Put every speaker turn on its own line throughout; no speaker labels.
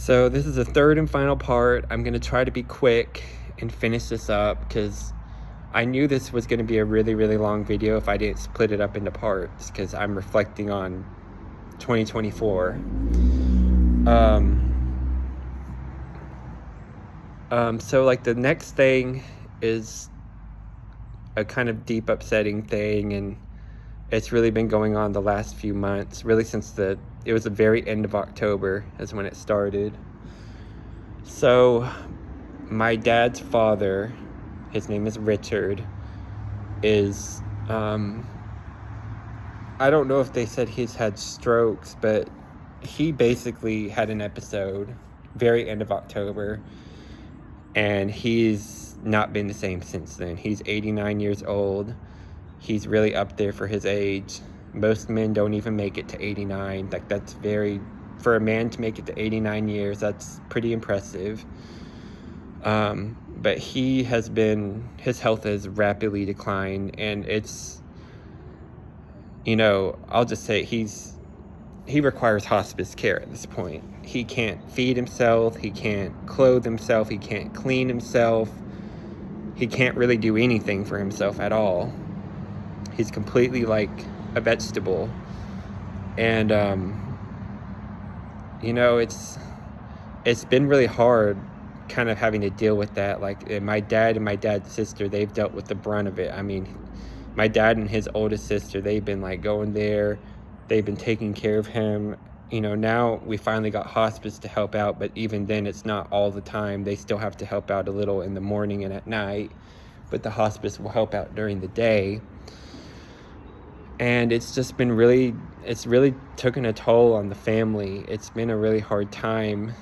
So this is the third and final part. I'm going to try to be quick and finish this up because I knew this was going to be a really, really long video if I didn't split it up into parts, because I'm reflecting on 2024. So like the next thing is a kind of deep upsetting thing, and it's really been going on the last few months, really since it was the very end of October is when it started. So my dad's father, his name is Richard, is I don't know if they said he's had strokes, but he basically had an episode very end of October, and he's not been the same since then. He's 89 years old. He's really up there for his age. Most men don't even make it to 89. Like, that's for a man to make it to 89 years, that's pretty impressive. But his health has rapidly declined, and it's, I'll just say he requires hospice care at this point. He can't feed himself, he can't clothe himself, he can't clean himself, he can't really do anything for himself at all. He's completely like a vegetable. And, it's been really hard kind of having to deal with that. Like, my dad and my dad's sister, they've dealt with the brunt of it. I mean, my dad and his oldest sister, they've been like going there, they've been taking care of him. Now we finally got hospice to help out, but even then it's not all the time. They still have to help out a little in the morning and at night, but the hospice will help out during the day. And it's really taken a toll on the family. It's been a really hard time,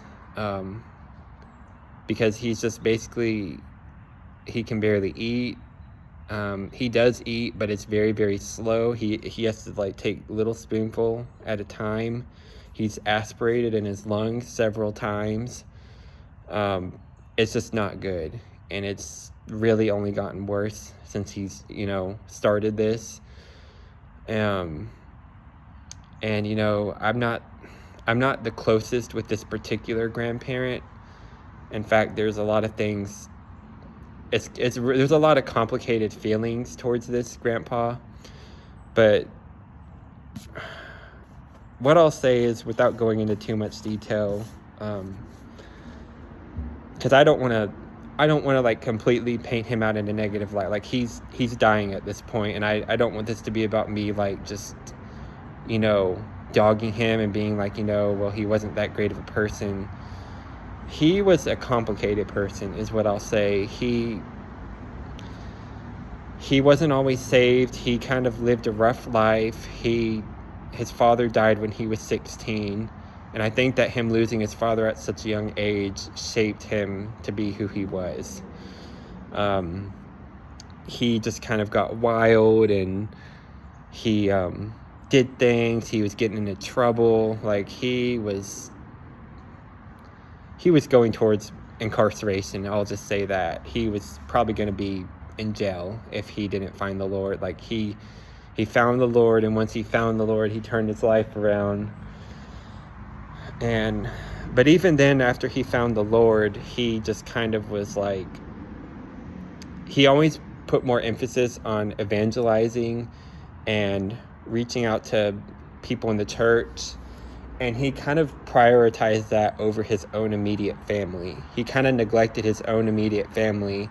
because he's just basically, he can barely eat. He does eat, but it's very, very slow. He has to like take little spoonful at a time. He's aspirated in his lungs several times. It's just not good. And it's really only gotten worse since he's, started this. And, I'm not the closest with this particular grandparent. In fact, there's a lot of things, there's a lot of complicated feelings towards this grandpa, but what I'll say is, without going into too much detail, because I don't want to like completely paint him out in a negative light. Like, he's dying at this point, and I don't want this to be about me like just dogging him and being like, well, he wasn't that great of a person. He was a complicated person, is what I'll say. He wasn't always saved. He kind of lived a rough life. His father died when he was 16, and I think that him losing his father at such a young age shaped him to be who he was. He just kind of got wild, and he did things. He was getting into trouble. Like, he was going towards incarceration. I'll just say that. He was probably going to be in jail if he didn't find the Lord. Like, he found the Lord, and once he found the Lord, he turned his life around. But even then, after he found the Lord, he just kind of was like, he always put more emphasis on evangelizing and reaching out to people in the church, and he kind of prioritized that over his own immediate family. He kind of neglected his own immediate family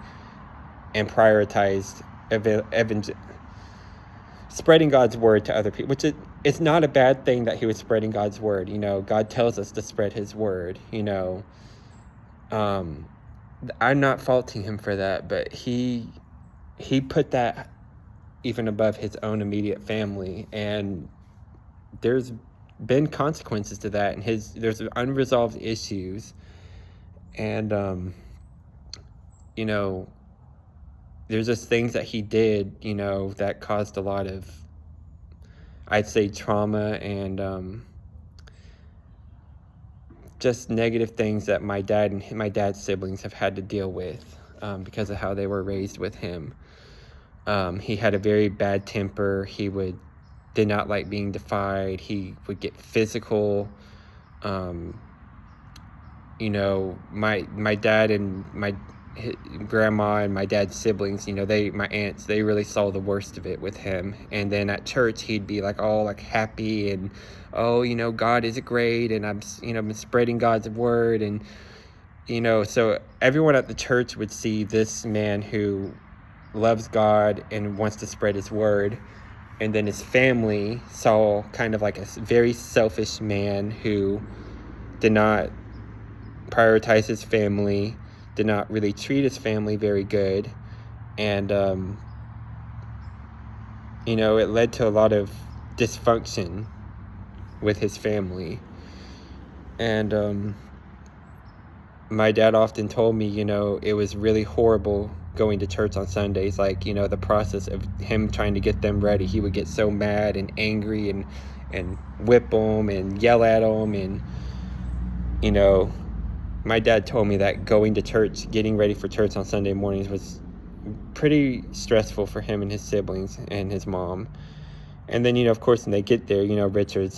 and prioritized spreading God's word to other people, which it's not a bad thing that he was spreading God's word. God tells us to spread his word. I'm not faulting him for that, but he put that even above his own immediate family, and there's been consequences to that, and there's unresolved issues, and there's just things that he did, that caused a lot of, I'd say, trauma and just negative things that my dad and my dad's siblings have had to deal with because of how they were raised with him. He had a very bad temper. He did not like being defied. He would get physical. my dad and my grandma and my dad's siblings, my aunts, they really saw the worst of it with him. And then at church, he'd be like all like happy and, oh, God is great, and been spreading God's word. And so everyone at the church would see this man who loves God and wants to spread his word. And then his family saw kind of like a very selfish man who did not prioritize his family, did not really treat his family very good. And, it led to a lot of dysfunction with his family. And my dad often told me, it was really horrible going to church on Sundays. Like, the process of him trying to get them ready, he would get so mad and angry and whip them and yell at them. And, my dad told me that going to church, getting ready for church on Sunday mornings was pretty stressful for him and his siblings and his mom. And then, of course, when they get there, Richard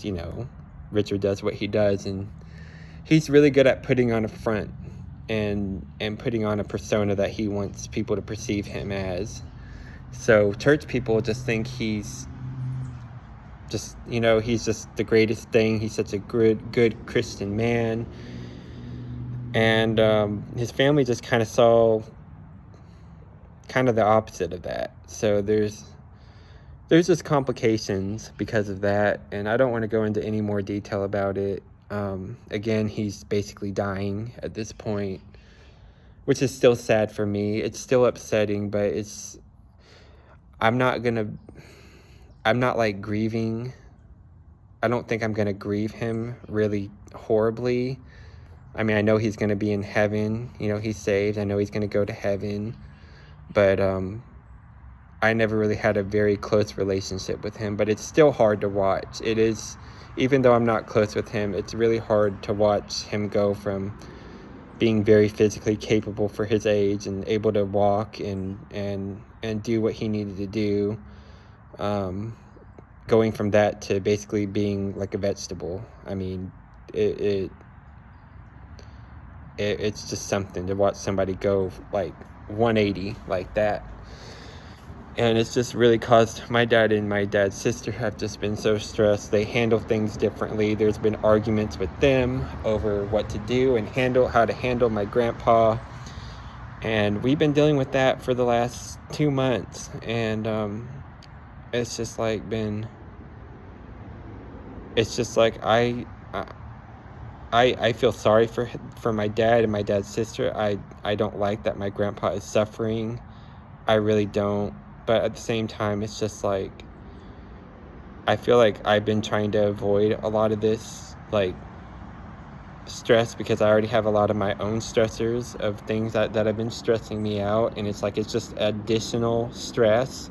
does what he does, and he's really good at putting on a front and putting on a persona that he wants people to perceive him as. So church people just think he's just the greatest thing. He's such a good Christian man. And his family just kind of saw kind of the opposite of that. So there's just complications because of that, and I don't want to go into any more detail about it. Again, he's basically dying at this point, which is still sad for me. It's still upsetting, but I'm not like grieving. I don't think I'm gonna grieve him really horribly. I mean, I know he's gonna be in heaven. He's saved. I know he's gonna go to heaven, but I never really had a very close relationship with him. But it's still hard to watch. It is. Even though I'm not close with him, it's really hard to watch him go from being very physically capable for his age and able to walk and do what he needed to do, going from that to basically being like a vegetable. I mean, it's just something to watch somebody go like 180 like that. And it's just really caused my dad and my dad's sister have just been so stressed. They handle things differently. There's been arguments with them over what to do and how to handle my grandpa. And we've been dealing with that for the last 2 months. And it's just like I feel sorry for my dad and my dad's sister. I don't like that my grandpa is suffering. I really don't. But at the same time, it's just like, I feel like I've been trying to avoid a lot of this, like, stress, because I already have a lot of my own stressors of things that have been stressing me out. And it's like, it's just additional stress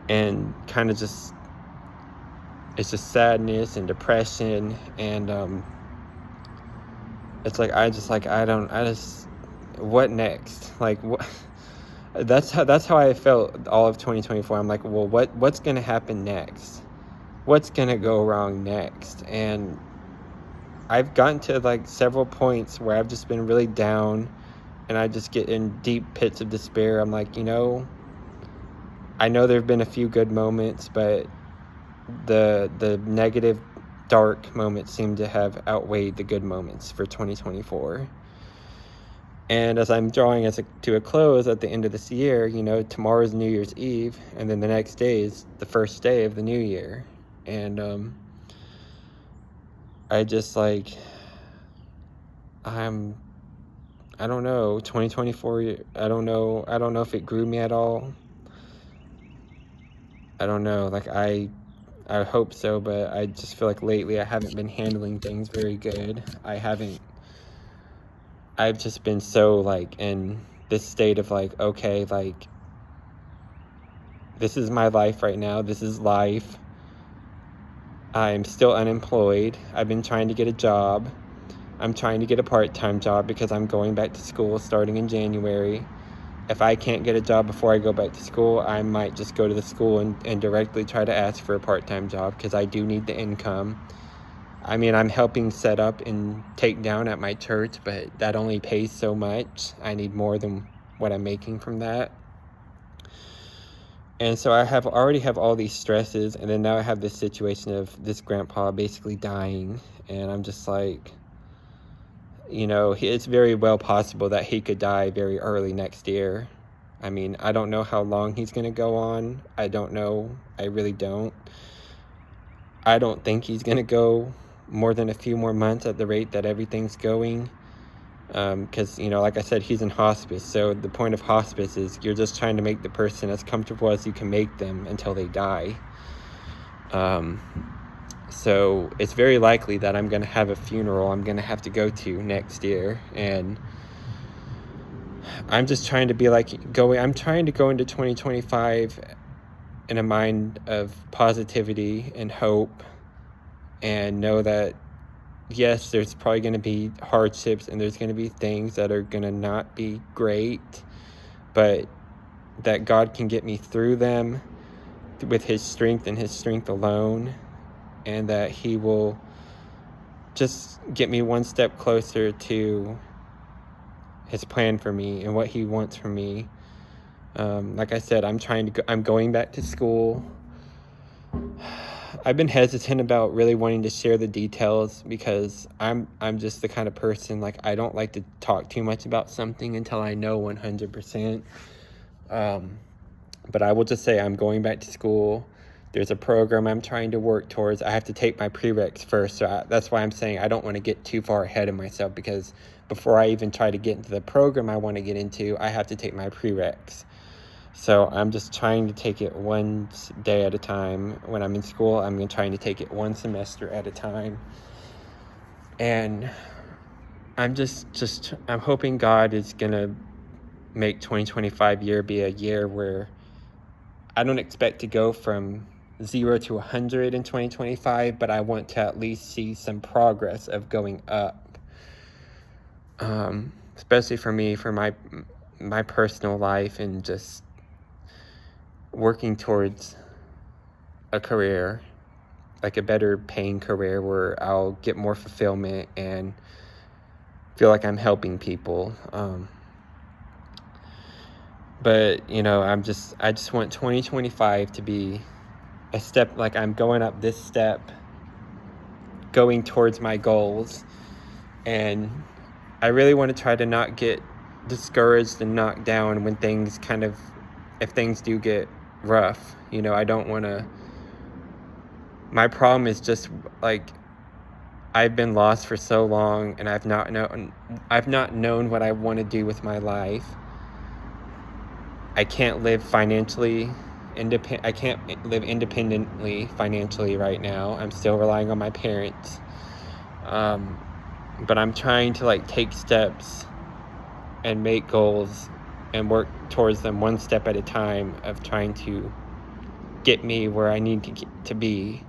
and kind of just, it's just sadness and depression. And it's like, what next? Like, what? That's how I felt all of 2024. I'm like, well, what's gonna happen next? What's gonna go wrong next? And I've gotten to like several points where I've just been really down, and I just get in deep pits of despair. I'm like, I know there have been a few good moments, but the negative, dark moments seem to have outweighed the good moments for 2024. And as I'm drawing to a close at the end of this year, tomorrow's New Year's Eve, and then the next day is the first day of the new year. And I just like, I don't know, 2024, I don't know if it grew me at all. I don't know, like I hope so, but I just feel like lately I haven't been handling things very good. I've just been so like in this state of like, okay, like this is my life right now. This is life. I'm still unemployed. I've been trying to get a job. I'm trying to get a part-time job because I'm going back to school starting in January. If I can't get a job before I go back to school, I might just go to the school and directly try to ask for a part-time job because I do need the income. I mean, I'm helping set up and take down at my church, but that only pays so much. I need more than what I'm making from that. And so I already have all these stresses, and then now I have this situation of this grandpa basically dying, and I'm just like, it's very well possible that he could die very early next year. I mean, I don't know how long he's going to go on. I don't know. I really don't. I don't think he's going to go more than a few more months at the rate that everything's going. Because, like I said, he's in hospice. So the point of hospice is you're just trying to make the person as comfortable as you can make them until they die. So it's very likely that I'm going to have a funeral I'm going to have to go to next year. And I'm just trying to be like, I'm trying to go into 2025 in a mind of positivity and hope, and know that, yes, there's probably going to be hardships and there's going to be things that are going to not be great, but that God can get me through them with his strength and his strength alone, and that he will just get me one step closer to his plan for me and what he wants from me. Like I said, I'm going back to school. I've been hesitant about really wanting to share the details because I'm just the kind of person, like, I don't like to talk too much about something until I know 100%. But I will just say I'm going back to school. There's a program I'm trying to work towards. I have to take my prereqs first, so that's why I'm saying I don't want to get too far ahead of myself, because before I even try to get into the program I want to get into, I have to take my prereqs. So I'm just trying to take it one day at a time. When I'm in school, I'm trying to take it one semester at a time. And I'm I'm hoping God is going to make 2025 year be a year where I don't expect to go from 0 to 100 in 2025, but I want to at least see some progress of going up. Especially for me, for my personal life, and just working towards a career, like a better paying career where I'll get more fulfillment and feel like I'm helping people. But I just want 2025 to be a step, like I'm going up this step, going towards my goals. And I really want to try to not get discouraged and knocked down when if things do get rough. I don't want to. My problem is just, like, I've been lost for so long, and I've not known what I want to do with my life. I can't live financially independent. I can't live independently financially right now. I'm still relying on my parents. But I'm trying to, like, take steps and make goals and work towards them one step at a time, of trying to get me where I need to be.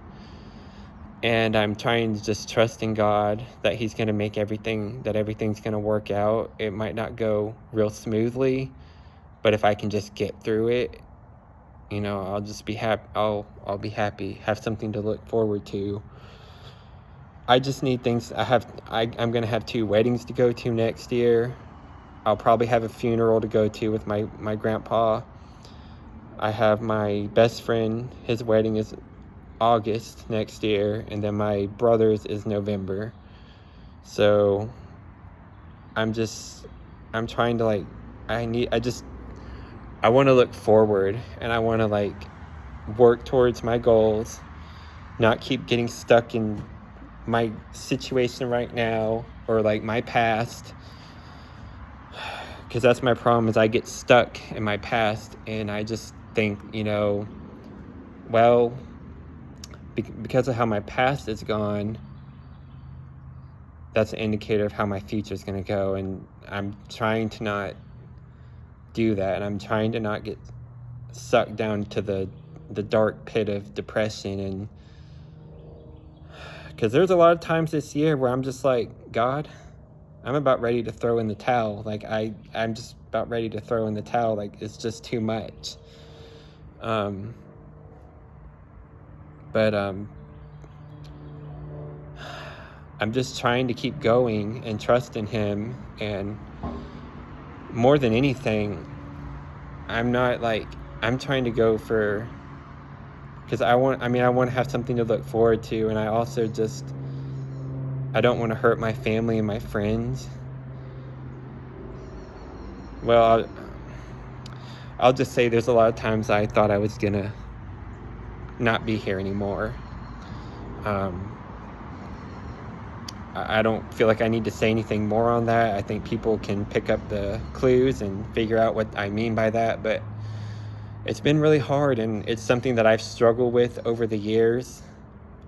And I'm trying to just trust in God that he's going to make everything's going to work out. It might not go real smoothly, but if I can just get through it, I'll just be happy. I'll be happy, have something to look forward to. I just need things. I'm going to have 2 weddings to go to next year. I'll probably have a funeral to go to with my grandpa. I have my best friend, his wedding is August next year, and then my brother's is November. So I'm trying to, I want to look forward, and I want to, work towards my goals, not keep getting stuck in my situation right now, or my past, because that's my problem, is I get stuck in my past, and I just think, well, because of how my past is gone, that's an indicator of how my future is going to go. And I'm trying to not do that, and I'm trying to not get sucked down to the dark pit of depression. And because there's a lot of times this year where I'm just like, God, I'm about ready to throw in the towel. I'm just about ready to throw in the towel. It's just too much. But I'm just trying to keep going and trust in him. And more than anything, I'm trying to go for, because I want to have something to look forward to. And I also I don't want to hurt my family and my friends. Well, I'll just say there's a lot of times I thought I was gonna not be here anymore. I don't feel like I need to say anything more on that. I think people can pick up the clues and figure out what I mean by that, but it's been really hard, and it's something that I've struggled with over the years.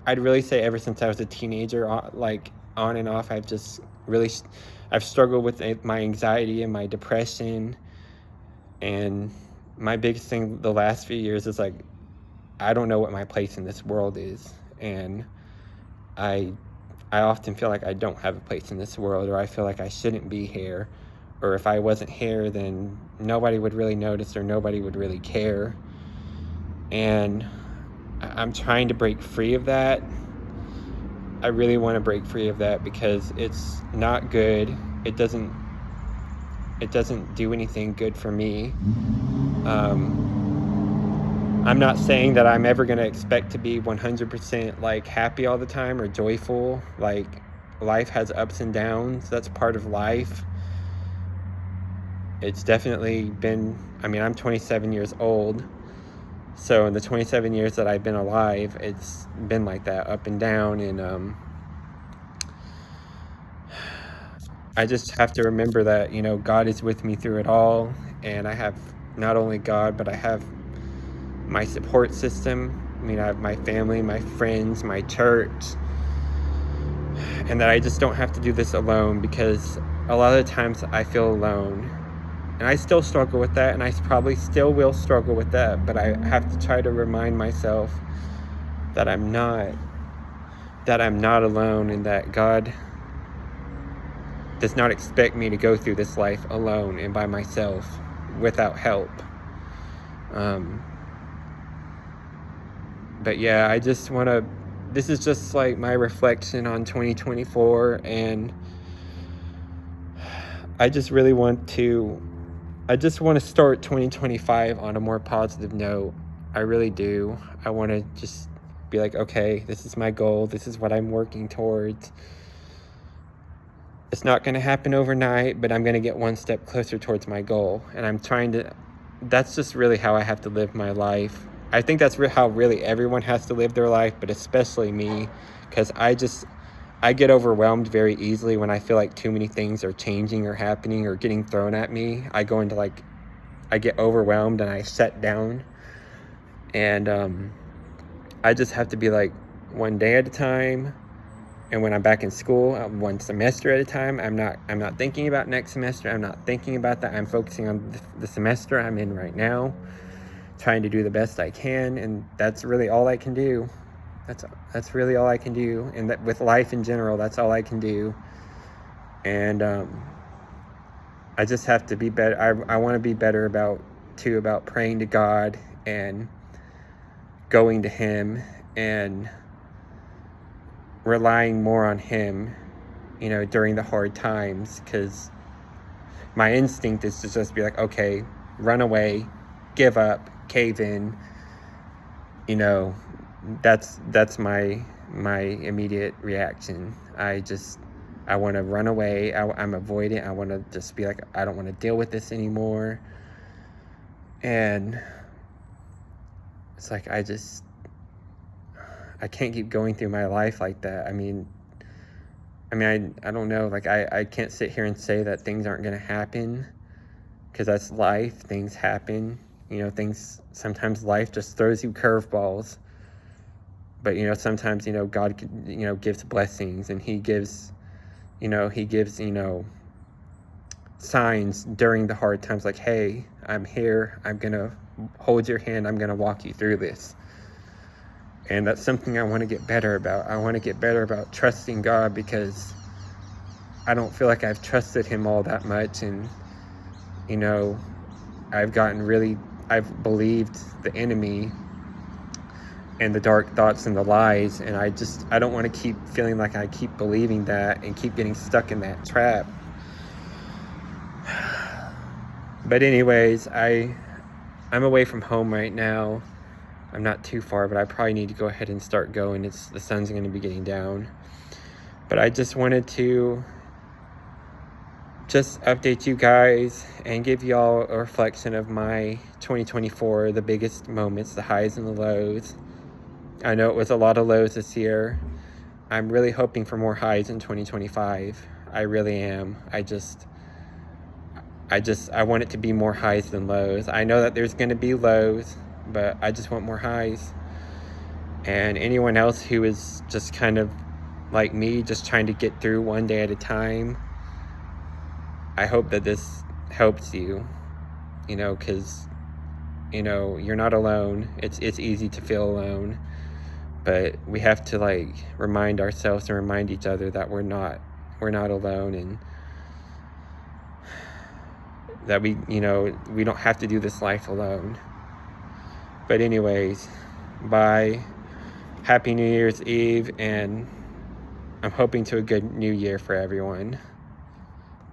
I'd really say ever since I was a teenager, like on and off, I've struggled with my anxiety and my depression. And my biggest thing the last few years is like, I don't know what my place in this world is. And I often feel like I don't have a place in this world, or I feel like I shouldn't be here. Or if I wasn't here, then nobody would really notice, or nobody would really care. And I'm trying to break free of that. I really want to break free of that because it's not good. It doesn't do anything good for me. I'm not saying that I'm ever going to expect to be 100% like happy all the time or joyful. Like, life has ups and downs. That's part of life. It's definitely been, I'm 27 years old. So in the 27 years that I've been alive, it's been like that, up and down. And I just have to remember that, God is with me through it all. And I have not only God, but I have my support system. I have my family, my friends, my church. And that I just don't have to do this alone, because a lot of the times I feel alone. And I still struggle with that, and I probably still will struggle with that. But I have to try to remind myself that I'm not alone, and that God does not expect me to go through this life alone and by myself without help. But yeah, this is just like my reflection on 2024, and I just want to start 2025 on a more positive note. I really do. I want to just be like, okay, this is my goal. This is what I'm working towards. It's not going to happen overnight, but I'm going to get one step closer towards my goal. And that's just really how I have to live my life. I think that's how really everyone has to live their life, but especially me, because I get overwhelmed very easily when I feel like too many things are changing or happening or getting thrown at me. I get overwhelmed and I shut down. And I just have to be like, one day at a time. And when I'm back in school, one semester at a time. I'm not thinking about next semester. I'm not thinking about that. I'm focusing on the semester I'm in right now, trying to do the best I can. And that's really all I can do. That's really all I can do. And that with life in general, that's all I can do. And I just have to be better. I want to be better about praying to God and going to him and relying more on him, during the hard times, because my instinct is to just be like, okay, run away, give up, cave in. That's my immediate reaction. I want to run away. I'm avoidant. I want to just be like, I don't want to deal with this anymore. And it's like, I can't keep going through my life like that. I don't know. Like, I can't sit here and say that things aren't going to happen, because that's life. Things happen. Sometimes life just throws you curveballs. But, sometimes, God, gives blessings, and he gives signs during the hard times, like, hey, I'm here. I'm going to hold your hand. I'm going to walk you through this. And that's something I want to get better about. I want to get better about trusting God, because I don't feel like I've trusted him all that much. And, I've believed the enemy. and the dark thoughts and the lies, and I don't want to keep feeling like I keep believing that and keep getting stuck in that trap. But anyways, I'm away from home right now. I'm not too far, but I probably need to go ahead and start going. The sun's going to be getting down. But I just wanted to just update you guys and give y'all a reflection of my 2024, the biggest moments, the highs and the lows. I know it was a lot of lows this year. I'm really hoping for more highs in 2025. I really am. I want it to be more highs than lows. I know that there's going to be lows, but I just want more highs. And anyone else who is just kind of like me, just trying to get through one day at a time, I hope that this helps you, because, you're not alone. It's easy to feel alone, but we have to remind ourselves and remind each other that we're not alone, and that we don't have to do this life alone. But anyways, bye. Happy New Year's Eve, and I'm hoping to a good new year for everyone.